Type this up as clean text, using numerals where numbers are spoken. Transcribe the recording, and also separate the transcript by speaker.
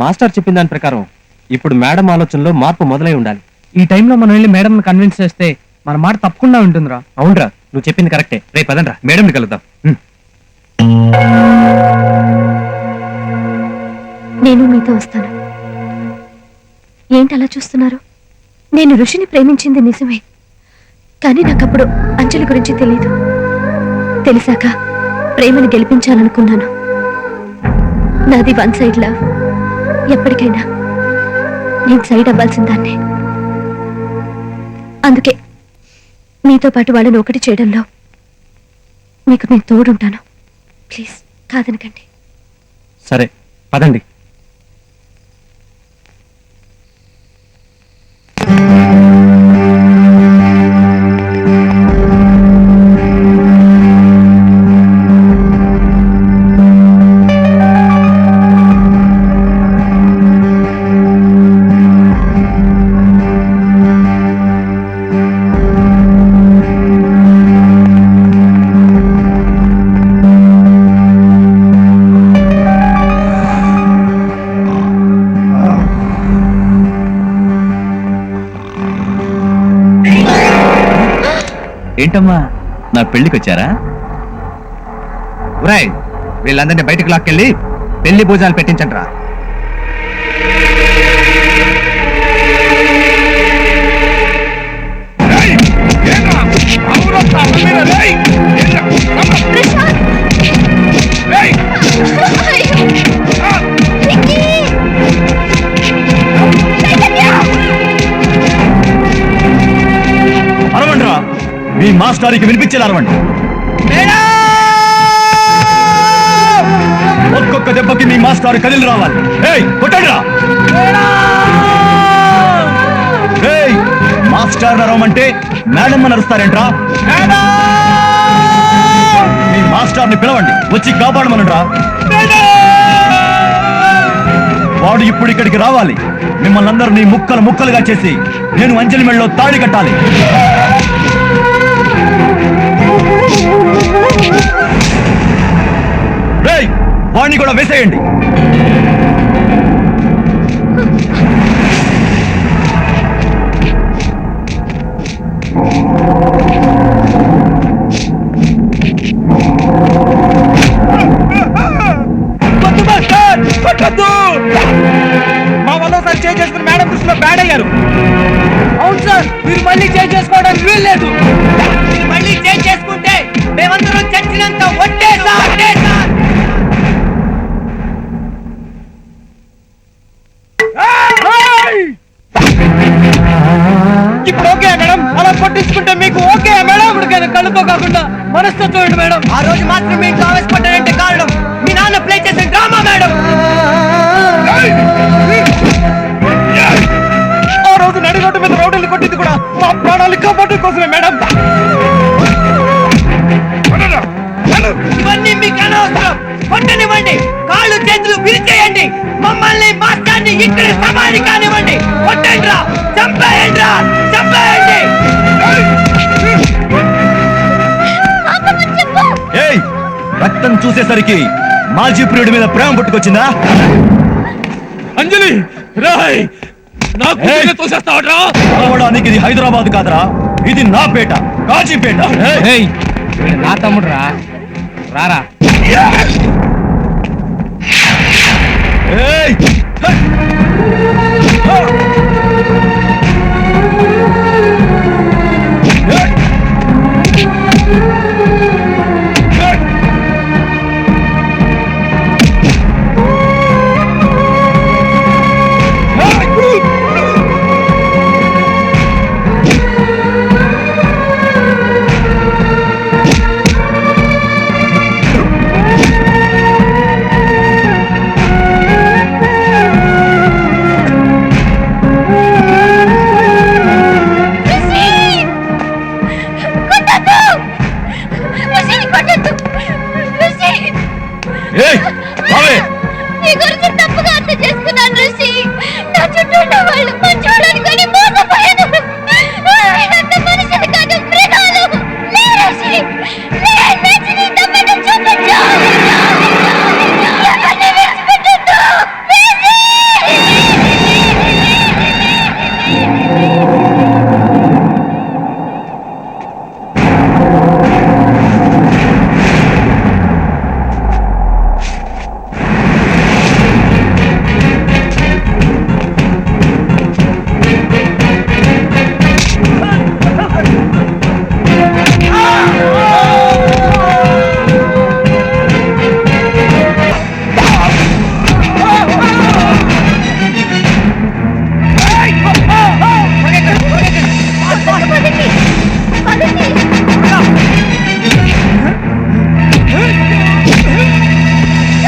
Speaker 1: Master చెప్పిన దాని ప్రకారం ఇప్పుడు మేడం ఆలోచనలో మార్పు మొదలై ఉండాలి.
Speaker 2: ఈ టైంలో మనం వెళ్ళి మేడం కన్విన్స్ చేస్తే మన మాట తప్పకుండా ఉంటుందిరా.
Speaker 1: అవునరా, నువ్వు చెప్పింది కరెక్టే. రేపు పదండ్రా, మేడంని కలుద్దాం.
Speaker 3: నేను మీతో వస్తాను. ఏంటి అలా చూస్తున్నారు? నేను ఋషిని ప్రేమించింది నిజమే, కానీ నాకప్పుడు అంజలి గురించి తెలియదు. తెలిసాక ప్రేమను గెలిపించాలనుకున్నాను. నాది వన్ సైడ్ లవ్. ఎప్పటికైనా నేను సైడ్ అవ్వాల్సిందాన్నే. అందుకే మీతో పాటు వాళ్ళని ఒకటి చేయడంలో మీకు నేను తోడుంటాను. ప్లీజ్ కాదనకండి.
Speaker 1: సరే పదండి.
Speaker 4: ఏంటమ్మా, నా పెళ్లికి వచ్చారా?
Speaker 1: ఒరేయ్, వీళ్ళందరినీ బయటకు లాక్కెళ్ళి పెళ్లి భోజనాలు పెట్టించండి రా.
Speaker 4: అరవండి రా, మీ మాస్టర్కి వినిపించేలా అరవండి. ఒక్కొక్క దెబ్బకి మీ మాస్టర్ కదిలి రావాలి. కొట్టండి రా. మాస్టర్ అరవమంటే మేడం అని అరుస్తారేంట్రా? మీ మాస్టర్ని పిలవండి, వచ్చి కాపాడమనండి రా. వాడు ఇప్పుడు ఇక్కడికి రావాలి. మిమ్మల్ని అందరినీ ముక్కలు ముక్కలుగా చేసి నేను అంజలి మెళ్ళలో తాళి కట్టాలి. వాడిని కూడా వేసేయండి.
Speaker 2: మా వల్ల సార్ చేంజ్ చేసుకుని మేడం దృష్టిలో బ్యాడ్ అయ్యారు. అవును సార్, మీరు మళ్ళీ చేంజ్ చేసుకోవడానికి వీల్లేదు. మీరు మళ్ళీ చేంజ్ చేసుకుంటే మేమందరం చచ్చినంత ఒట్టే సార్. ఇప్పుడు ఓకే మేడం, అలా పట్టించుకుంటే మీకు ఓకే మేడం? ఇప్పటికైనా కళ్ళుతో కాకుండా మనసుతో చూడండి మేడం. ఆ రోజు మాత్రం మీకు ఆవేశపడ్డారంటే కారణం మీ నాన్న ప్లే చేసిన డ్రామా మేడం. ఆ రోజు నడిరోడ్డు మీద రౌడీలు కొట్టింది కూడా మా ప్రాణాలు కాపాడడం కోసమే మేడం. ఇవన్నీ మీకు అనవసరం. కొట్టనివ్వండి, కాళ్ళు చేతులు విరిచేయండి, మమ్మల్ని మాస్టర్ని ఇక్కడ సమాధి కానివ్వండి. కొట్టండి రా, చంపేయండి రా, చంపేయండి.
Speaker 4: రక్తం చూసేసరికి మాజీ ప్రియుడి మీద ప్రేమ పుట్టుకొచ్చిందా?
Speaker 1: అంజలి రాయ్,
Speaker 4: రావడానికి ఇది హైదరాబాద్ కాదురా, ఇది నా పేట, కాజీపేట.
Speaker 2: నా తమ్ముడు రా, రారా.